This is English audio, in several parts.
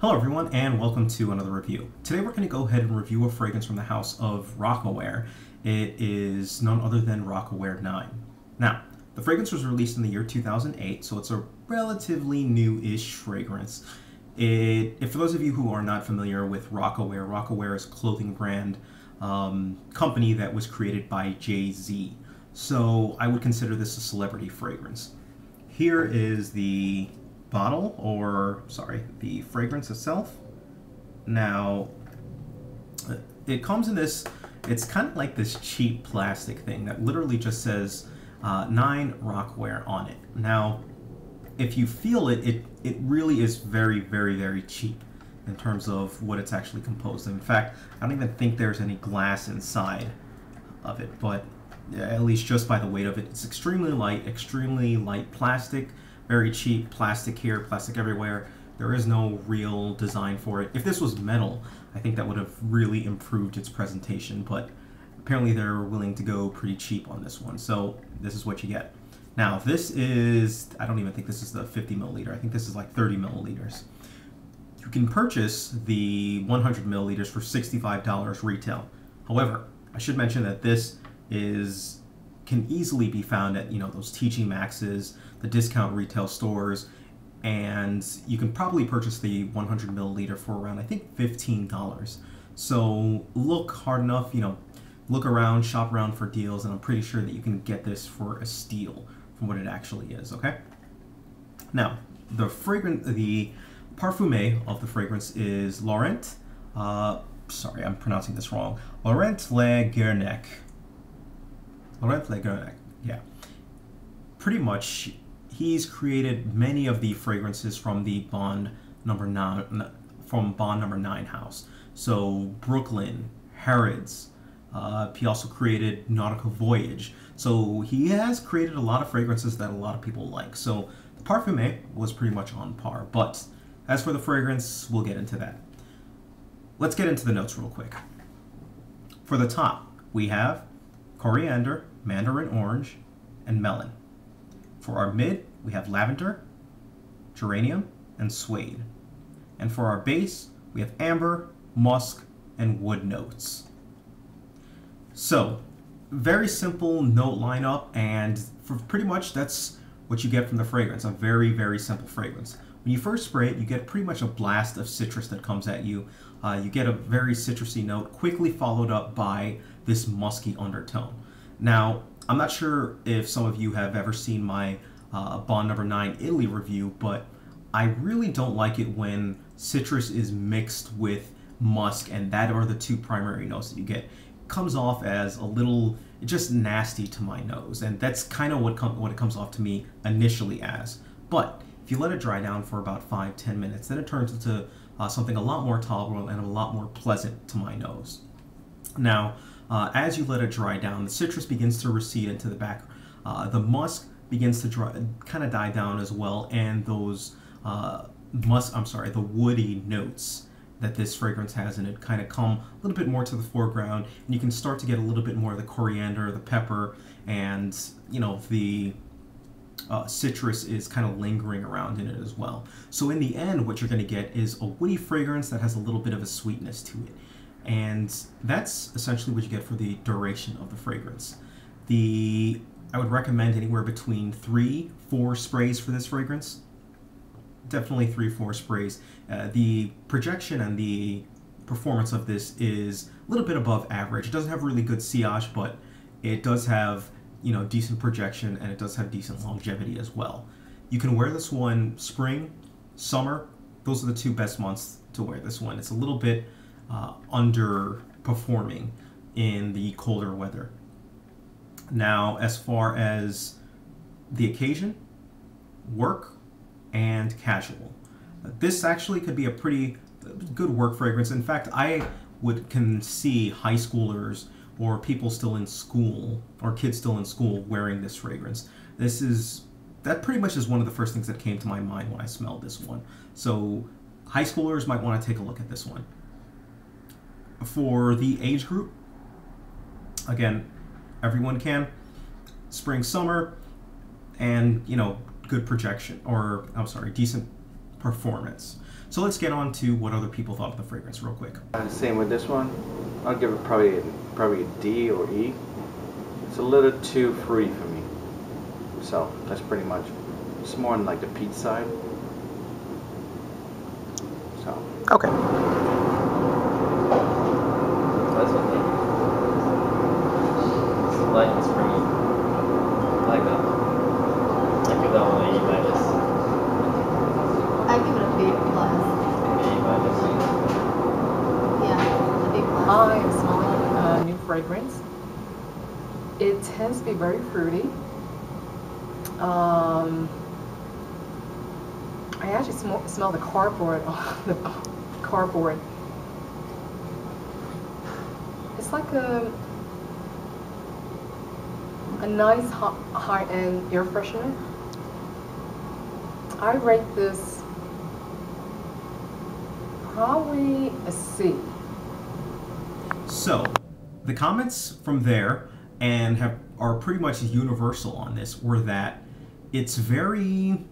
Hello everyone and welcome to another review. Today we're going to go ahead and review a fragrance from the house of Rocawear. It is none other than Rocawear 9. Now, the fragrance was released in the year 2008, so it's a relatively new-ish fragrance. For those of you who are not familiar with Rocawear, Rocawear is a clothing brand company that was created by Jay-Z. So I would consider this a celebrity fragrance. Here is the bottle, or sorry, the fragrance itself. Now, it comes in this, it's kind of like this cheap plastic thing that literally just says 9 Rocawear on it. Now, if you feel it, it really is very, very, very cheap in terms of what it's actually composed of. In fact, I don't even think there's any glass inside of it, but at least just by the weight of it, it's extremely light plastic. Very cheap, plastic here, plastic everywhere. There is no real design for it. If this was metal, I think that would have really improved its presentation, but apparently they're willing to go pretty cheap on this one. So this is what you get. Now this is, I don't even think this is the 50 milliliter. I think this is like 30 milliliters. You can purchase the 100 milliliters for $65 retail. However, I should mention that this can easily be found at, those TG Maxx's, the discount retail stores, and you can probably purchase the 100 milliliter for around, I think, $15. So look hard enough, look around, shop around for deals, and I'm pretty sure that you can get this for a steal from what it actually is, okay? Now, the parfumé of the fragrance is Laurent, sorry, I'm pronouncing this wrong, Laurent Le Guernec. Laurent Le Guernec, yeah. Pretty much, he's created many of the fragrances from the Bond number 9 house. So Brooklyn, Harrods. He also created Nautical Voyage. So he has created a lot of fragrances that a lot of people like. So the parfumé was pretty much on par. But as for the fragrance, we'll get into that. Let's get into the notes real quick. For the top, we have coriander, mandarin orange, and melon. For our mid, we have lavender, geranium, and suede. And for our base, we have amber, musk, and wood notes. So, very simple note lineup, and for pretty much that's what you get from the fragrance, a very, very simple fragrance. When you first spray it, you get pretty much a blast of citrus that comes at you. You get a very citrusy note, quickly followed up by this musky undertone. Now, I'm not sure if some of you have ever seen my Bond number 9 Italy review, but I really don't like it when citrus is mixed with musk, and that are the two primary notes that you get. It comes off as a little, just nasty to my nose, and that's kind of what it comes off to me initially as. But if you let it dry down for about 5-10 minutes, then it turns into something a lot more tolerable and a lot more pleasant to my nose. Now, as you let it dry down, the citrus begins to recede into the back. The musk begins to kind of die down as well, and those the woody notes that this fragrance has in it kind of come a little bit more to the foreground, and you can start to get a little bit more of the coriander, the pepper, and the citrus is kind of lingering around in it as well. So in the end, what you're going to get is a woody fragrance that has a little bit of a sweetness to it. And that's essentially what you get for the duration of the fragrance. I would recommend anywhere between 3-4 sprays for this fragrance. Definitely 3-4 sprays. The projection and the performance of this is a little bit above average. It doesn't have really good sillage, but it does have decent projection, and it does have decent longevity as well. You can wear this one spring, summer. Those are the 2 best months to wear this one. It's a little bit underperforming in the colder weather. Now, as far as the occasion, work and casual. This actually could be a pretty good work fragrance. In fact, I can see high schoolers or people still in school, or kids still in school, wearing this fragrance. That pretty much is one of the first things that came to my mind when I smelled this one. So high schoolers might want to take a look at this one. For the age group, again, everyone can. Spring, summer, and good projection, or I'm sorry, decent performance. So let's get on to what other people thought of the fragrance real quick. Same with this one. I'll give it probably a D or E. It's a little too fruity for me. So that's pretty much. It's more on like the peach side. So. Okay. That's okay. It's light and springy. I like that. I give that one an E minus. I give it a B plus. A minus. Yeah, a B plus. I am smelling a new fragrance. It tends to be very fruity. I actually smell the cardboard on the cardboard. It's like a nice high-end air freshener. I rate this probably a C. So, the comments from there and are pretty much universal on this were that it's very...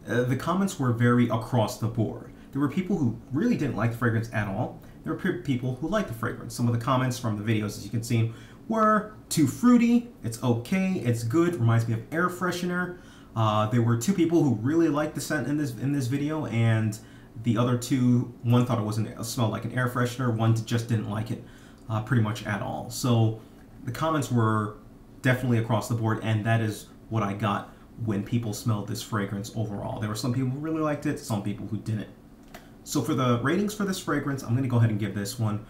the comments were very across the board. There were people who really didn't like the fragrance at all. There were people who liked the fragrance. Some of the comments from the videos, as you can see, were too fruity, it's okay, it's good, reminds me of air freshener. There were 2 people who really liked the scent in this video, and the other 2, one thought it smelled like an air freshener, one just didn't like it pretty much at all. So the comments were definitely across the board, and that is what I got when people smelled this fragrance overall. There were some people who really liked it, some people who didn't. So for the ratings for this fragrance, I'm going to go ahead and give this one,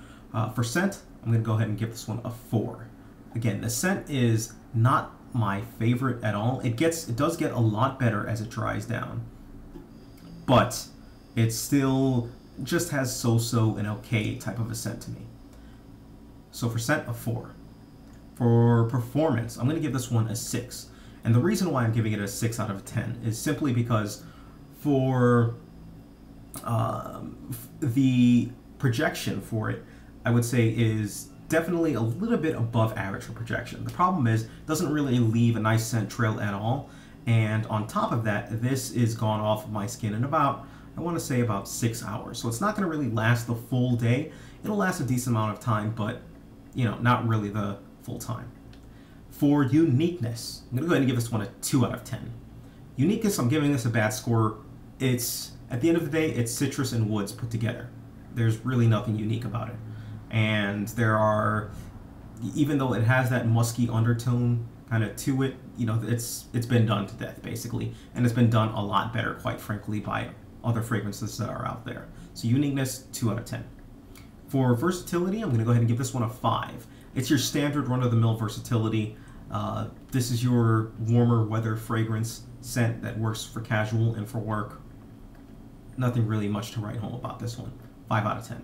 for scent, I'm going to go ahead and give this one a 4. Again, the scent is not my favorite at all. It does get a lot better as it dries down, but it still just has so-so and okay type of a scent to me. So for scent, a 4. For performance, I'm going to give this one a 6. And the reason why I'm giving it a 6 out of 10 is simply because for the projection for it, I would say is definitely a little bit above average for projection. The problem is it doesn't really leave a nice scent trail at all. And on top of that, this is gone off of my skin in about, I want to say about 6 hours. So it's not going to really last the full day. It'll last a decent amount of time, but you know, not really the full time. For uniqueness, I'm going to go ahead and give this one a 2 out of 10. Uniqueness, I'm giving this a bad score. It's, at the end of the day, it's citrus and woods put together. There's really nothing unique about it. And there are, even though it has that musky undertone kind of to it, you know, it's been done to death, basically. And it's been done a lot better, quite frankly, by other fragrances that are out there. So uniqueness, 2 out of 10. For versatility, I'm going to go ahead and give this one a 5. It's your standard run-of-the-mill versatility. This is your warmer weather fragrance scent that works for casual and for work. Nothing really much to write home about this one. 5 out of 10.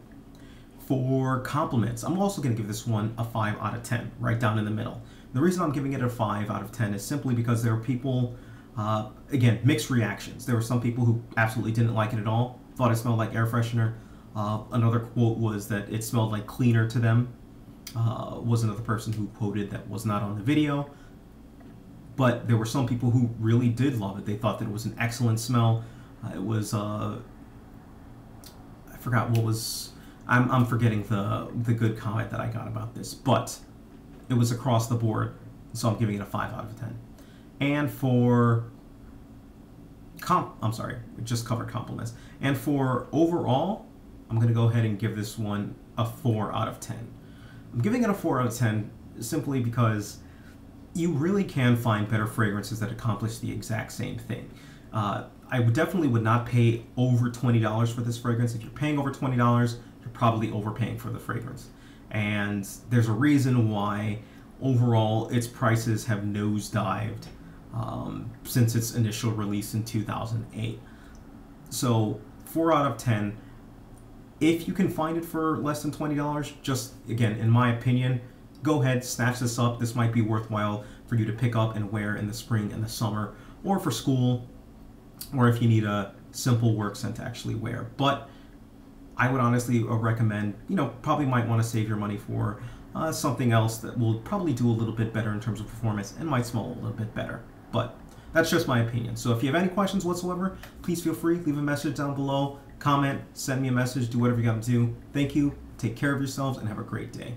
For compliments, I'm also going to give this one a 5 out of 10, right down in the middle. The reason I'm giving it a 5 out of 10 is simply because there are people, again, mixed reactions. There were some people who absolutely didn't like it at all, thought it smelled like air freshener. Another quote was that it smelled like cleaner to them. Was another person who quoted that was not on the video. But there were some people who really did love it. They thought that it was an excellent smell. It was, I forgot what was, I'm forgetting the good comment that I got about this, but it was across the board, so I'm giving it a 5 out of 10. And for, I'm sorry, we just covered compliments. And for overall, I'm going to go ahead and give this one a 4 out of 10. I'm giving it a 4 out of 10 simply because you really can find better fragrances that accomplish the exact same thing. I definitely would not pay over $20 for this fragrance. If you're paying over $20, you're probably overpaying for the fragrance. And there's a reason why overall its prices have nosedived since its initial release in 2008. So 4 out of 10. If you can find it for less than $20, just, again, in my opinion, go ahead, snatch this up. This might be worthwhile for you to pick up and wear in the spring and the summer, or for school, or if you need a simple work scent to actually wear. But I would honestly recommend, you know, probably might want to save your money for something else that will probably do a little bit better in terms of performance and might smell a little bit better. But That's just my opinion. So if you have any questions whatsoever, please feel free, leave a message down below, comment, send me a message, do whatever you got to do. Thank you, take care of yourselves, and have a great day.